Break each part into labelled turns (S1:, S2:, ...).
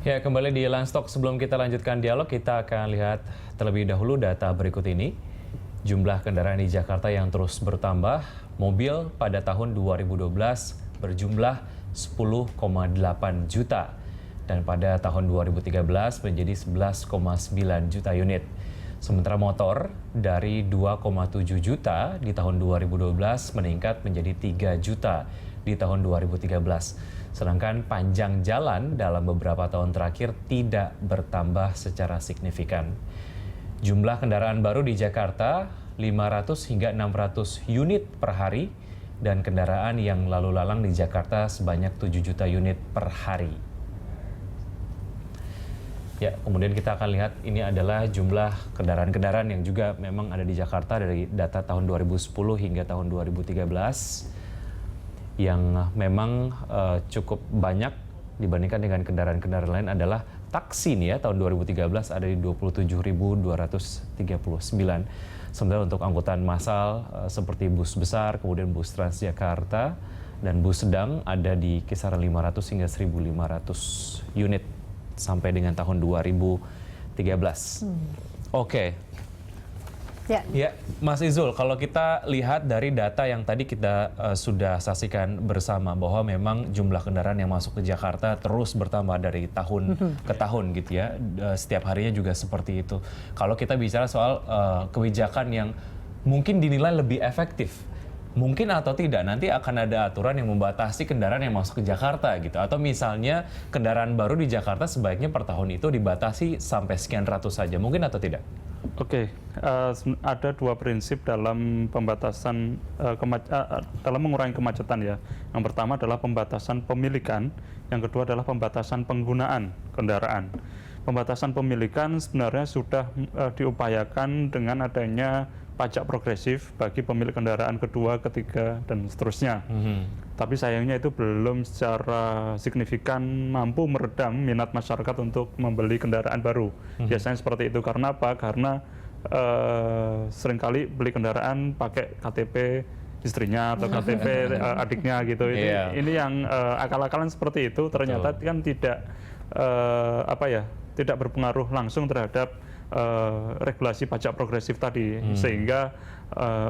S1: Ya, kembali di Landstalk. Sebelum kita lanjutkan dialog, kita akan lihat terlebih dahulu data berikut ini. Jumlah kendaraan di Jakarta yang terus bertambah, mobil pada tahun 2012 berjumlah 10,8 juta. Dan pada tahun 2013 menjadi 11,9 juta unit. Sementara motor dari 2,7 juta di tahun 2012 meningkat menjadi 3 juta di tahun 2013. Sedangkan panjang jalan dalam beberapa tahun terakhir tidak bertambah secara signifikan. Jumlah kendaraan baru di Jakarta 500 hingga 600 unit per hari dan kendaraan yang lalu lalang di Jakarta sebanyak 7 juta unit per hari. Ya, kemudian kita akan lihat ini adalah jumlah kendaraan-kendaraan yang juga memang ada di Jakarta dari data tahun 2010 hingga tahun 2013 yang memang cukup banyak dibandingkan dengan kendaraan-kendaraan lain adalah taksi nih ya, tahun 2013 ada di 27.239. Sementara untuk angkutan massal seperti bus besar, kemudian bus Transjakarta dan bus sedang ada di kisaran 500 hingga 1.500 unit sampai dengan tahun 2013. Oke. Ya, Mas Izul, kalau kita lihat dari data yang tadi kita sudah saksikan bersama bahwa memang jumlah kendaraan yang masuk ke Jakarta terus bertambah dari tahun ke tahun gitu ya, setiap harinya juga seperti itu. Kalau kita bicara soal kebijakan yang mungkin dinilai lebih efektif, mungkin atau tidak, nanti akan ada aturan yang membatasi kendaraan yang masuk ke Jakarta gitu. Atau misalnya kendaraan baru di Jakarta sebaiknya per tahun itu dibatasi sampai sekian ratus saja, mungkin atau tidak?
S2: Oke, ada dua prinsip dalam pembatasan dalam mengurangi kemacetan ya. Yang pertama adalah pembatasan pemilikan, yang kedua adalah pembatasan penggunaan kendaraan. Pembatasan pemilikan sebenarnya sudah diupayakan dengan adanya pajak progresif bagi pemilik kendaraan kedua, ketiga, dan seterusnya. Tapi sayangnya itu belum secara signifikan mampu meredam minat masyarakat untuk membeli kendaraan baru. Biasanya seperti itu. Karena apa? Karena seringkali beli kendaraan pakai KTP istrinya atau KTP adiknya gitu. Ini yang akal-akalan seperti itu ternyata kan tidak tidak berpengaruh langsung terhadap regulasi pajak progresif tadi, sehingga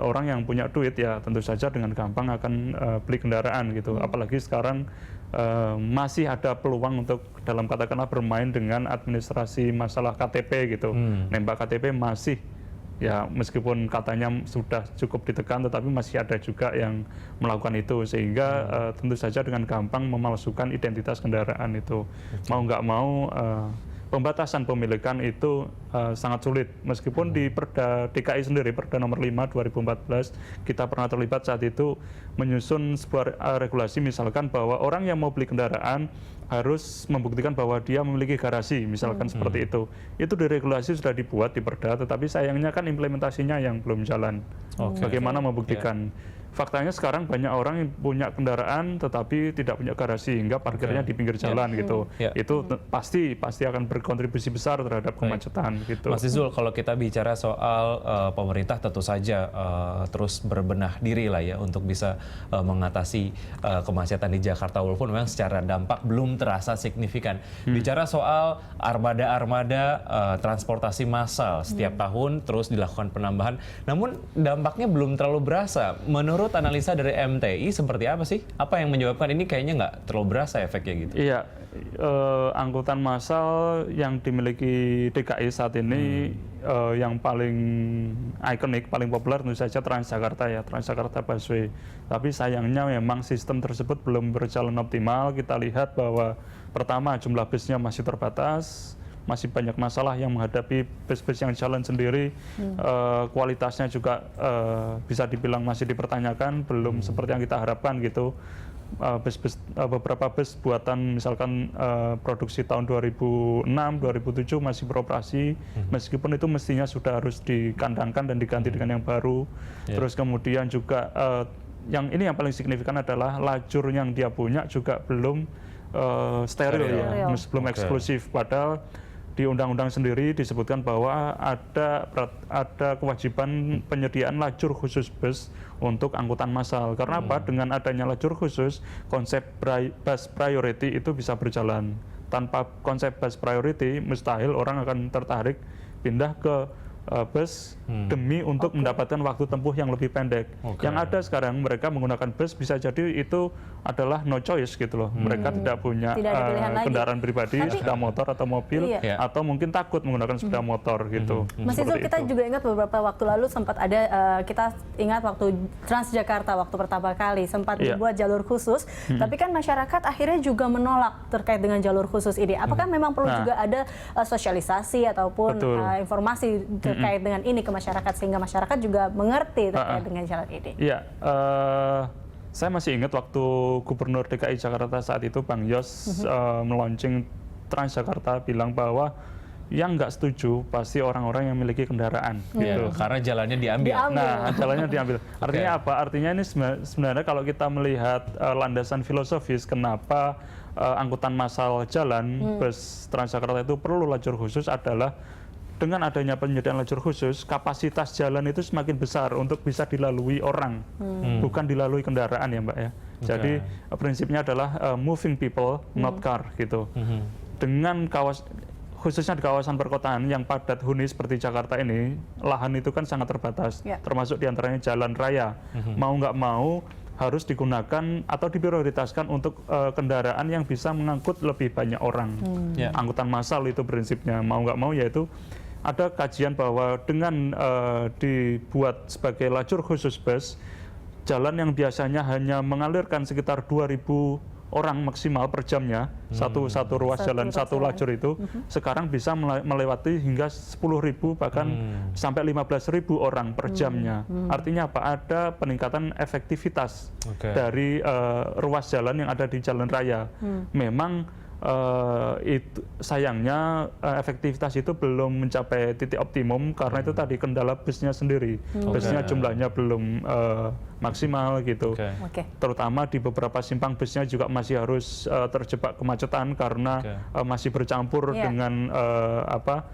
S2: orang yang punya duit ya tentu saja dengan gampang akan beli kendaraan gitu. Apalagi sekarang masih ada peluang untuk dalam katakanlah bermain dengan administrasi masalah KTP gitu. Nembak KTP masih ya, meskipun katanya sudah cukup ditekan, tetapi masih ada juga yang melakukan itu, sehingga tentu saja dengan gampang memalsukan identitas kendaraan itu. Mau nggak mau pembatasan pemilikan itu sangat sulit. Meskipun di Perda DKI sendiri, Perda nomor 5 2014, kita pernah terlibat saat itu menyusun sebuah regulasi, misalkan bahwa orang yang mau beli kendaraan harus membuktikan bahwa dia memiliki garasi, misalkan seperti itu. Itu di regulasi sudah dibuat di Perda, tetapi sayangnya kan implementasinya yang belum jalan. Bagaimana membuktikan? Faktanya sekarang banyak orang yang punya kendaraan tetapi tidak punya garasi, hingga parkirnya di pinggir jalan gitu. Itu pasti akan berkontribusi besar terhadap kemacetan gitu.
S1: Mas Izul, kalau kita bicara soal pemerintah tentu saja terus berbenah diri lah ya untuk bisa mengatasi kemacetan di Jakarta, walaupun memang secara dampak belum terasa signifikan. Bicara soal armada-armada transportasi massal setiap tahun terus dilakukan penambahan, namun dampaknya belum terlalu berasa. Menurut analisa dari MTI seperti apa sih? Apa yang menyebabkan ini kayaknya nggak terlalu berasa efeknya gitu?
S2: Iya, angkutan massal yang dimiliki DKI saat ini yang paling ikonik, paling populer tentu saja Transjakarta ya, Transjakarta Busway. Tapi sayangnya memang sistem tersebut belum berjalan optimal. Kita lihat bahwa pertama jumlah busnya masih terbatas, masih banyak masalah yang menghadapi bus-bus yang jalan sendiri, kualitasnya juga bisa dibilang masih dipertanyakan, belum seperti yang kita harapkan gitu. Beberapa bus buatan misalkan produksi tahun 2006, 2007 masih beroperasi, meskipun itu mestinya sudah harus dikandangkan dan diganti dengan yang baru. Terus kemudian juga yang paling signifikan adalah lajur yang dia punya juga belum steril ya, belum eksklusif. Padahal di undang-undang sendiri disebutkan bahwa ada kewajiban penyediaan lajur khusus bus untuk angkutan massal. Karena apa? Dengan adanya lajur khusus, konsep bus priority itu bisa berjalan. tanpa konsep bus priority, mustahil orang akan tertarik pindah ke bus demi untuk mendapatkan waktu tempuh yang lebih pendek. Yang ada sekarang mereka menggunakan bus bisa jadi itu adalah no choice gitu loh. Mereka tidak punya kendaraan pribadi, sepeda motor atau mobil, atau mungkin takut menggunakan sepeda motor gitu.
S3: Mas Izul, kita juga ingat beberapa waktu lalu sempat ada, kita ingat waktu Transjakarta waktu pertama kali sempat dibuat jalur khusus, tapi kan masyarakat akhirnya juga menolak terkait dengan jalur khusus ini. Apakah memang perlu juga ada sosialisasi ataupun informasi terkait dengan ini ke masyarakat sehingga masyarakat juga mengerti terkait dengan jalan ini?
S2: Iya, saya masih ingat waktu Gubernur DKI Jakarta saat itu Bang Yos meluncing Transjakarta bilang bahwa yang nggak setuju pasti orang-orang yang memiliki kendaraan. Gitu.
S1: Karena jalannya diambil.
S2: Nah, jalannya diambil. Artinya apa? Artinya ini sebenarnya kalau kita melihat landasan filosofis kenapa angkutan massal jalan bus Transjakarta itu perlu lajur khusus adalah dengan adanya penyediaan lajur khusus, kapasitas jalan itu semakin besar untuk bisa dilalui orang, bukan dilalui kendaraan ya Mbak ya. Jadi prinsipnya adalah moving people, not car gitu. Dengan khususnya di kawasan perkotaan yang padat huni seperti Jakarta ini, lahan itu kan sangat terbatas, termasuk diantaranya jalan raya. Mau nggak mau harus digunakan atau diprioritaskan untuk kendaraan yang bisa mengangkut lebih banyak orang. Angkutan massal itu prinsipnya, mau nggak mau yaitu ada kajian bahwa dengan dibuat sebagai lajur khusus bus, jalan yang biasanya hanya mengalirkan sekitar 2.000 orang maksimal per jamnya, satu ruas jalan, satu lajur itu, sekarang bisa melewati hingga 10.000 bahkan sampai 15.000 orang per jamnya. Artinya apa? Ada peningkatan efektivitas dari ruas jalan yang ada di jalan raya. Memang itu sayangnya efektivitas itu belum mencapai titik optimum karena itu tadi kendala busnya sendiri. Busnya jumlahnya belum maksimal gitu. Terutama di beberapa simpang busnya juga masih harus terjebak kemacetan karena masih bercampur dengan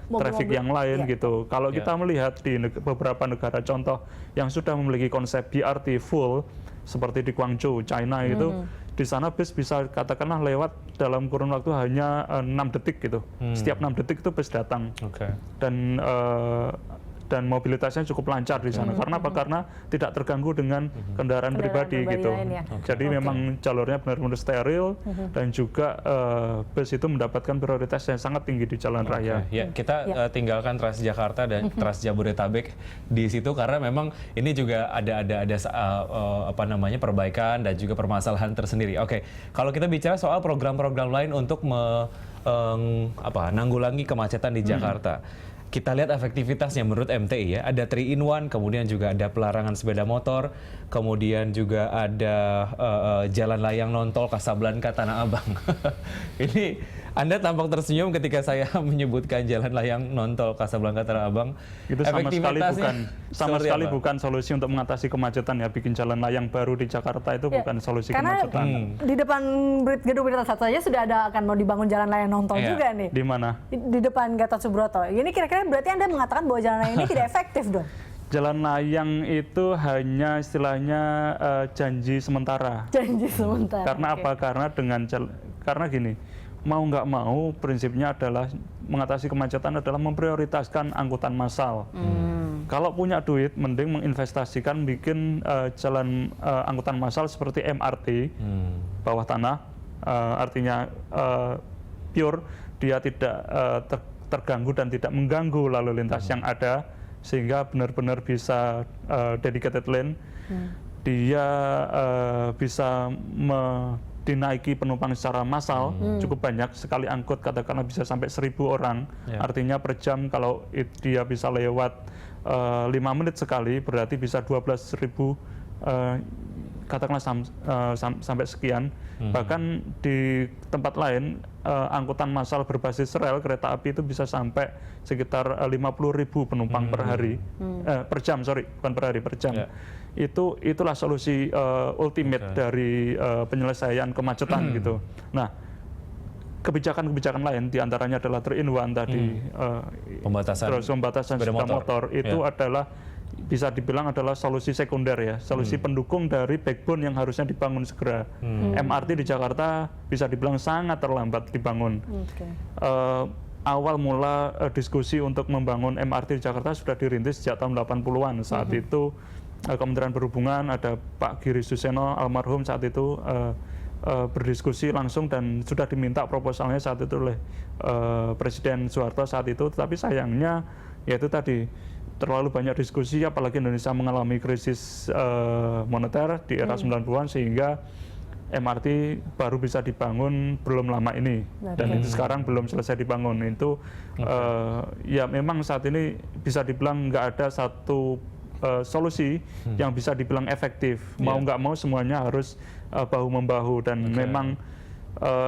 S2: traffic yang lain gitu. Kalau kita melihat di beberapa negara contoh yang sudah memiliki konsep BRT full seperti di Guangzhou, China itu, di sana bus bisa katakanlah lewat dalam kurun waktu hanya 6 detik gitu. Setiap 6 detik itu bus datang. Dan mobilitasnya cukup lancar di sana. Karena apa? Karena tidak terganggu dengan kendaraan pribadi gitu. Jadi memang jalurnya benar-benar steril dan juga bus itu mendapatkan prioritas yang sangat tinggi di jalan raya.
S1: Ya, kita tinggalkan Transjakarta dan Transjabodetabek di situ karena memang ini juga ada apa namanya perbaikan dan juga permasalahan tersendiri. Oke, kalau kita bicara soal program-program lain untuk nanggulangi kemacetan di Jakarta. Kita lihat efektivitasnya menurut MTI ya, ada 3-in-1, kemudian juga ada pelarangan sepeda motor, kemudian juga ada jalan layang non-tol Kasablanka Tanah Abang. Ini Anda tampak tersenyum ketika saya menyebutkan jalan layang non-tol Kasablanka Tanah Abang.
S2: Itu sama sekali bukan solusi untuk mengatasi kemacetan ya, bikin jalan layang baru di Jakarta itu bukan solusi kemacetan.
S3: Karena di depan gedung Berita Satu saja sudah ada akan mau dibangun jalan layang non-tol juga nih.
S2: Di mana?
S3: Di depan Gatot Subroto. Ini kira-kira berarti Anda mengatakan bahwa jalan layang ini tidak efektif dong?
S2: Jalan layang itu hanya istilahnya janji sementara.
S3: Janji sementara.
S2: Karena apa? Karena gini, mau nggak mau prinsipnya adalah mengatasi kemacetan adalah memprioritaskan angkutan massal. Kalau punya duit, mending menginvestasikan bikin jalan angkutan massal seperti MRT bawah tanah, artinya pure, dia tidak terganggu dan tidak mengganggu lalu lintas yang ada, sehingga benar-benar bisa dedicated lane. Dia bisa dinaiki penumpang secara massal cukup banyak, sekali angkut katakanlah bisa sampai 1.000 orang. Artinya per jam kalau dia bisa lewat 5 menit sekali berarti bisa 12.000 katakanlah sampai sekian. Bahkan di tempat lain angkutan massal berbasis rel kereta api itu bisa sampai sekitar 50.000 penumpang per hari, per jam, bukan per hari, per jam. Itulah solusi ultimate dari penyelesaian kemacetan gitu. Nah, kebijakan-kebijakan lain diantaranya adalah 3-in-1 tadi, pembatasan sepeda motor itu adalah bisa dibilang adalah solusi sekunder ya, solusi pendukung dari backbone yang harusnya dibangun segera. MRT di Jakarta bisa dibilang sangat terlambat dibangun. Awal mula diskusi untuk membangun MRT di Jakarta sudah dirintis sejak tahun 80-an. Saat itu Kementerian Perhubungan, ada Pak Giri Suseno almarhum saat itu berdiskusi langsung dan sudah diminta proposalnya saat itu oleh Presiden Soeharto saat itu. Tetapi sayangnya yaitu tadi terlalu banyak diskusi, apalagi Indonesia mengalami krisis moneter di era 90-an sehingga MRT baru bisa dibangun belum lama ini, dan itu sekarang belum selesai dibangun. Itu ya memang saat ini bisa dibilang nggak ada satu solusi yang bisa dibilang efektif. Mau nggak mau semuanya harus bahu membahu, dan memang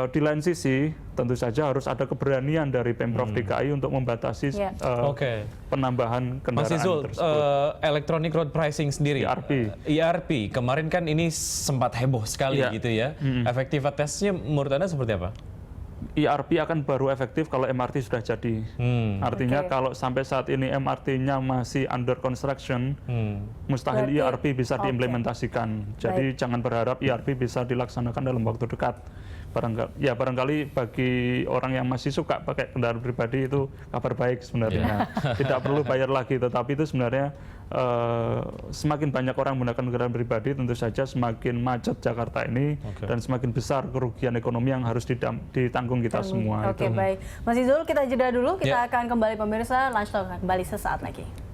S2: di lain sisi tentu saja harus ada keberanian dari Pemprov DKI untuk membatasi penambahan kendaraan
S1: Mas Izul,
S2: tersebut.
S1: Electronic Road Pricing sendiri, ERP, kemarin kan ini sempat heboh sekali gitu ya. Efektivitasnya menurut Anda seperti apa?
S2: ERP akan baru efektif kalau MRT sudah jadi. Artinya kalau sampai saat ini MRT-nya masih under construction, mustahil ERP bisa diimplementasikan. Jadi jangan berharap ERP bisa dilaksanakan dalam waktu dekat. Barangkali bagi orang yang masih suka pakai kendaraan pribadi itu kabar baik sebenarnya. Tidak perlu bayar lagi, tetapi itu sebenarnya semakin banyak orang menggunakan kendaraan pribadi, tentu saja semakin macet Jakarta ini dan semakin besar kerugian ekonomi yang harus ditanggung kita semua.
S3: Baik. Mas Izul, kita jeda dulu, kita akan kembali pemirsa, Lunch Talk kembali sesaat lagi.